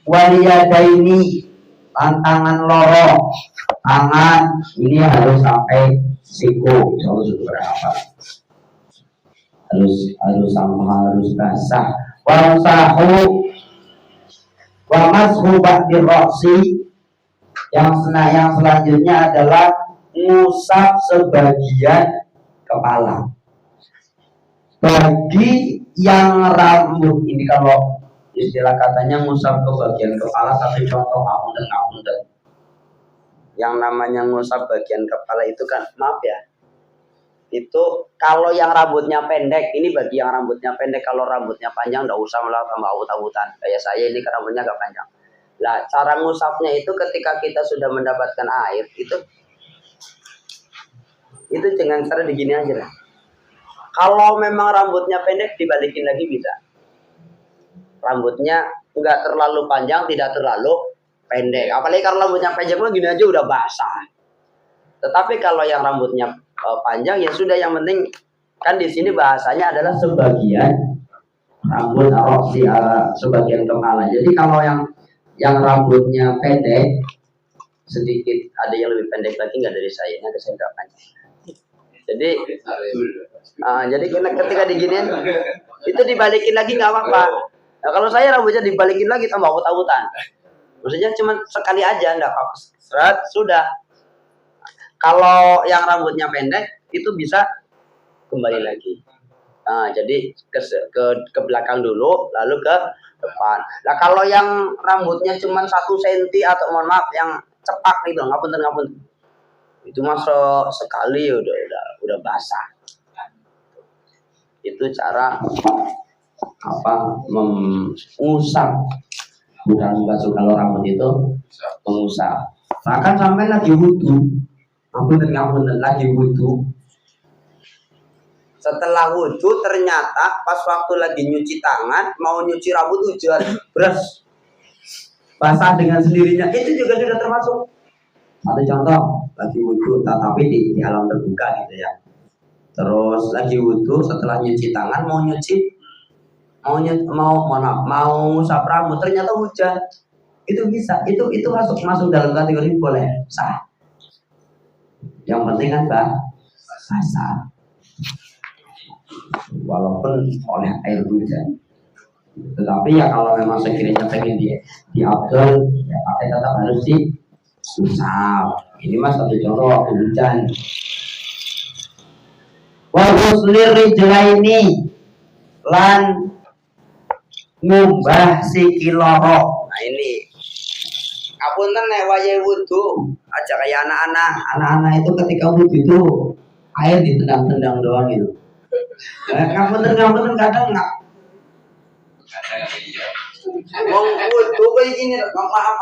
waliyadaini, tantangan loro, tangan ini harus sampai siku, harus berapa? Harus basah. Wamsahu wa mashu ba'dir ra'si, yang selanjutnya adalah ngusap sebagian kepala. Bagi yang rambut ini, kalau istilah katanya ngusap ke bagian kepala, satu contoh ngapunten. Yang namanya ngusap bagian kepala itu kan, maaf ya, itu kalau yang rambutnya pendek, ini bagi yang rambutnya pendek. Kalau rambutnya panjang enggak usah malah tambah awut-awutan. Kayak saya ini rambutnya agak panjang. Nah, cara ngusapnya itu ketika kita sudah mendapatkan air, itu dengan cara begini aja lah. Kalau memang rambutnya pendek, dibalikin lagi bisa. Rambutnya enggak terlalu panjang, tidak terlalu pendek. Apalagi kalau rambutnya pendek mah gini aja udah basah. Tetapi kalau yang rambutnya panjang, ya sudah, yang penting kan di sini bahasanya adalah sebagian rambut roksi, sebagian kepala. Jadi kalau yang rambutnya pendek sedikit, ada yang lebih pendek lagi nggak dari saya, ada saya nggak panjang. Jadi ketika diginiin itu dibalikin lagi nggak apa-apa. Nah, kalau saya rambutnya dibalikin lagi tambah awut-awutan. Maksudnya cuma sekali aja nggak apa-apa. Serat sudah. Kalau yang rambutnya pendek itu bisa kembali lagi. Nah, jadi ke belakang dulu, lalu ke depan. Nah, kalau yang rambutnya cuma 1 cm atau mohon maaf yang cepak gitu, ngapunten. Itu masuk sekali udah basah. Itu cara mengusap, bukan membasuh. Kalau rambut itu mengusap. Bahkan sampai lagi wudhu, ngapunten lagi wudhu. Setelah wudhu ternyata pas waktu lagi nyuci tangan, mau nyuci rambut hujan, beras basah dengan sendirinya, itu juga sudah termasuk. Satu contoh, lagi wudhu tapi di alam terbuka gitu ya. Terus lagi wudhu, setelah nyuci tangan mau ngusap rambut, ternyata hujan. Itu bisa, itu masuk dalam kategori boleh sah. Yang penting kan basah, walaupun oleh air hujan. Tetapi ya kalau memang sekiranya pengen di Abdul, ya pakai tetap harus diusap. Ini mas satu contoh waktu hujan. Wa ghuslir rijlaini, lan ngumbah sikiloro. Nah ini apunten nek wayahe wudu aja kayak anak-anak itu ketika wudu itu air ditendang-tendang doang gitu. Ngapunten kadang enggak. Wong wudu kayak gini, maaf.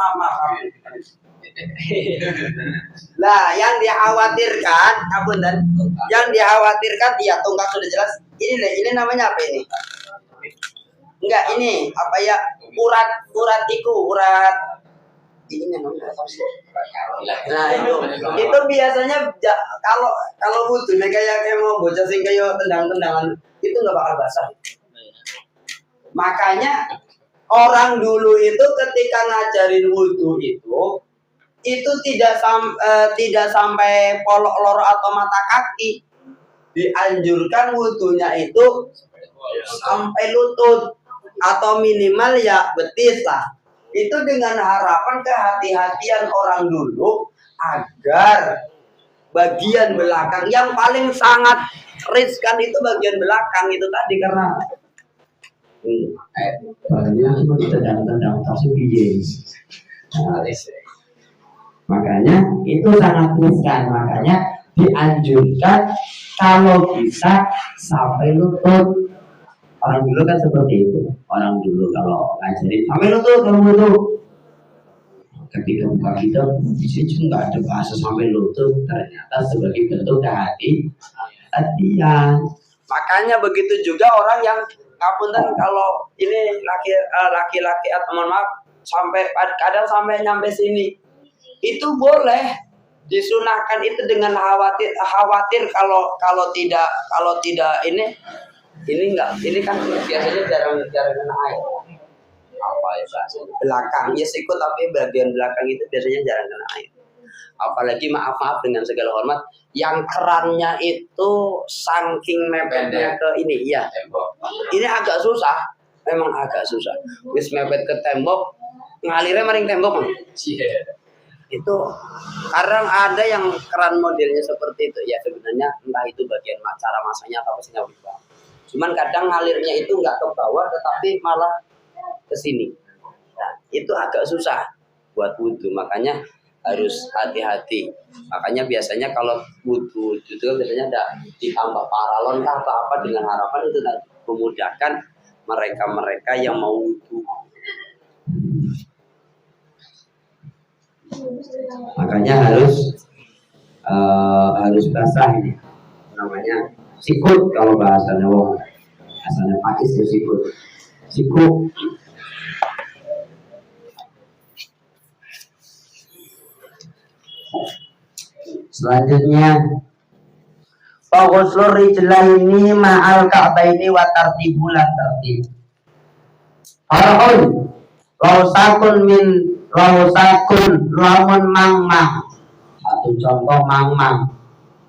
Nah, yang dikhawatirkan, yang dikhawatirkan ya tungkak sudah jelas. Ini namanya apa ini? Enggak, ini apa ya? Urat ini namanya apa sih? Nah, itu biasanya kalau wudu kayak mau bocah sing kayak tendang-tendangan itu enggak bakal basah. Makanya orang dulu itu ketika ngajarin wudu itu tidak sampai polok loro atau mata kaki. Dianjurkan wudunya itu sampai lutut atau minimal ya betis lah. Itu dengan harapan kehati-hatian orang dulu agar bagian belakang yang paling sangat riskan itu bagian belakang itu tadi, karena bahannya cuma tendang-tendang tapi piye. Makanya itu sangat riskan, makanya dianjurkan kalau bisa sampai lutut. Orang dulu kan seperti itu. Orang dulu kalau ngajarin sampai lutut kamu itu. Ketika buka kitab di sini nggak ada bahasa sampai lutut, ternyata sebagai bentuk kehati-hatian. Makanya begitu juga orang yang ngapunten kalau ini laki-laki atau mohon maaf kadang sampai nyampe sini. Itu boleh disunahkan itu dengan khawatir kalau tidak ini enggak, ini kan biasanya jarang kena air. apa ya bahasanya, belakang ya sikut, tapi bagian belakang itu biasanya jarang kena air. Apalagi maaf dengan segala hormat, yang kerannya itu saking mepetnya ke ini ya, ini agak susah, memang agak susah. Wis mepet ke tembok, ngalirnya maring tembok. Itu kadang ada yang keran modelnya seperti itu ya, sebenarnya entah itu bagian cara masaknya atau apa sih, cuman kadang ngalirnya itu nggak ke bawah tetapi malah ke sini. Nah, itu agak susah buat wudhu, makanya harus hati-hati. Makanya biasanya kalau wudhu itu biasanya ada ditambah paralon kah atau apa, dengan harapan itu tadi memudahkan mereka-mereka yang mau wudhu. Makanya harus basah ini, namanya sikut kalau bahasanya bahasanya Pakis itu sikut. Selanjutnya Faghslur rijlaini ma'al ka'baini wa tartibul tartib. Far'un lausakun lamun mangmang. Satu contoh mangmang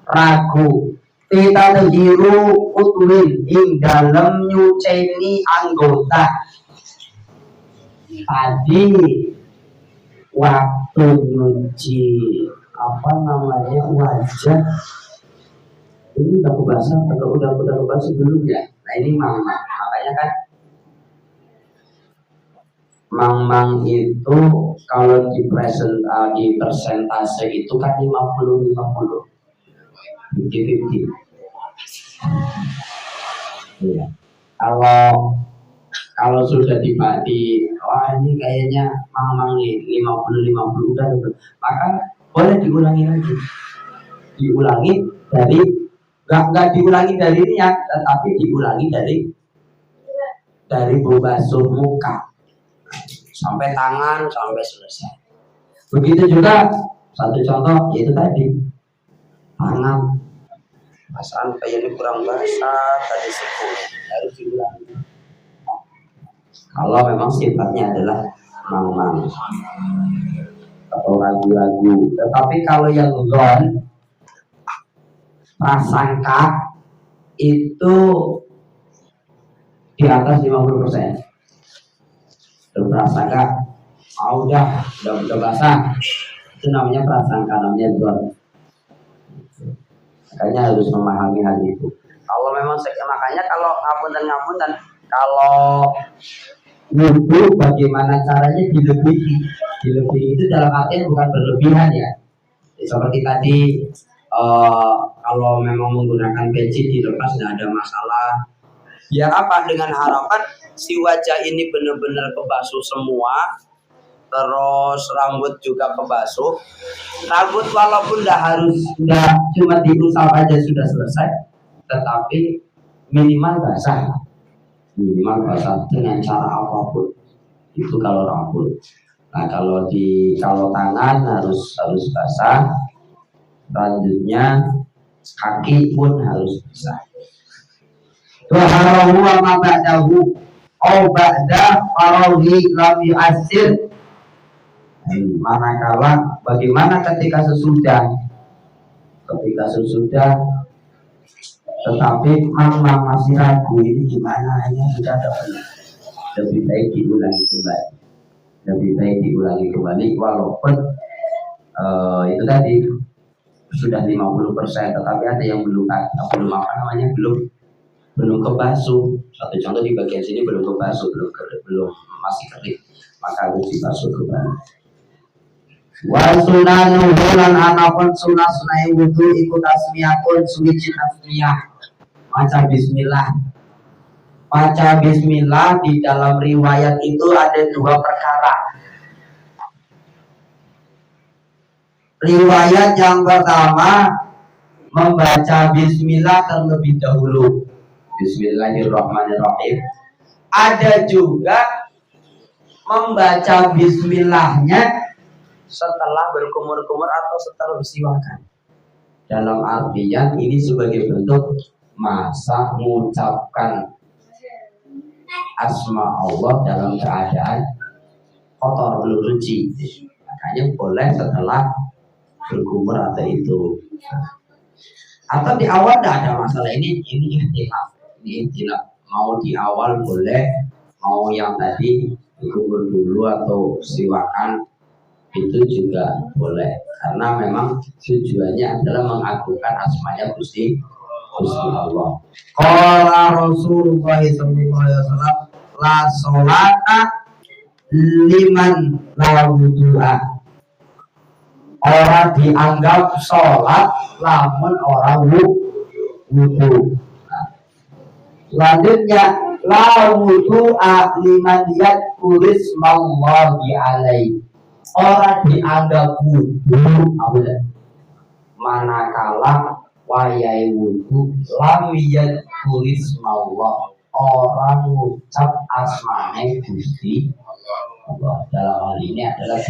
ragu kita terjiru utwin ing dalam nyuceni anggota. Tadi waktu nyuci apa namanya wajah ini udah kebasa atau udah kebasa belum ya? Nah ini mangmang, makanya kan mangmang itu kalau di persentase itu kan 50-50, 50-50. Ya. Kalau sudah dibagi, wah ini kayaknya mangmang nih 50-50 udah, maka boleh diulangi lagi, dari nggak diulangi dari niat, tetapi diulangi dari membasuh muka sampai tangan sampai selesai. Begitu juga satu contoh yaitu tadi tangan basah kayak ini kurang basah tadi sekunya harus diulangi. Kalau memang sifatnya adalah mangmang atau ragu-ragu, tetapi kalau yang zon prasangka itu di atas 50%. Prasangka udah basah, itu namanya prasangka, namanya zon. Makanya harus memahami hal itu. Kalau memang makanya kalau ngapunten kalau wudhu bagaimana caranya dilebihi itu dalam artian bukan berlebihan ya. Seperti tadi kalau memang menggunakan peci dilepas tidak ada masalah. Biar apa? Dengan harapan si wajah ini benar-benar kebasuh semua, terus rambut juga kebasuh. Rambut walaupun nggak cuma diusap aja sudah selesai, tetapi minimal basah dengan cara apapun. Itu kalau rambut. Nah kalau tangan harus basah. Selanjutnya kaki pun harus basah. Tuharahu wa ma ba'dahu au ba'da farahi lam yu'assir. Manakala bagaimana ketika sesudah tetapi memang masih ragu ini gimana, ini sudah lebih baik diulangi kembali walaupun itu tadi sudah 50%, tetapi ada yang belum kebasuh. Satu contoh di bagian sini belum kebasuh, belum masih kering, maka harus dibasuh kembali. Wa sunanuhu lan anapun sunah wudu iku tasmiyatun suwiji tasmiyah, maca bismillah. Di dalam riwayat itu ada dua perkara. Riwayat yang pertama membaca bismillah terlebih dahulu, Bismillahirrahmanirrahim. Ada juga membaca bismillahnya setelah berkumur-kumur atau setelah bersiwakan. Dalam artian ini sebagai bentuk masa mengucapkan asma Allah dalam keadaan kotor belum suci. Makanya boleh setelah berkumur atau itu. Atau di awal tidak ada masalah, ini ikhtilaf. Mau di awal boleh, mau yang tadi berkumur dulu atau siwakan itu juga boleh, karena memang tujuannya adalah mengagungkan asmanya Gusti Allah. Qala Rasulullah sallallahu alaihi wasallam la sholata liman la wudu'a. Orang dianggap sholat lamun orang wudu. Selanjutnya la wudu'a liman yadkuris mallahi alaihi. Orang dianggap wudu manakala wayai wudu lam yadkuris mallah, orang ngucap asmane Gusti Allah. Dalam hal ini adalah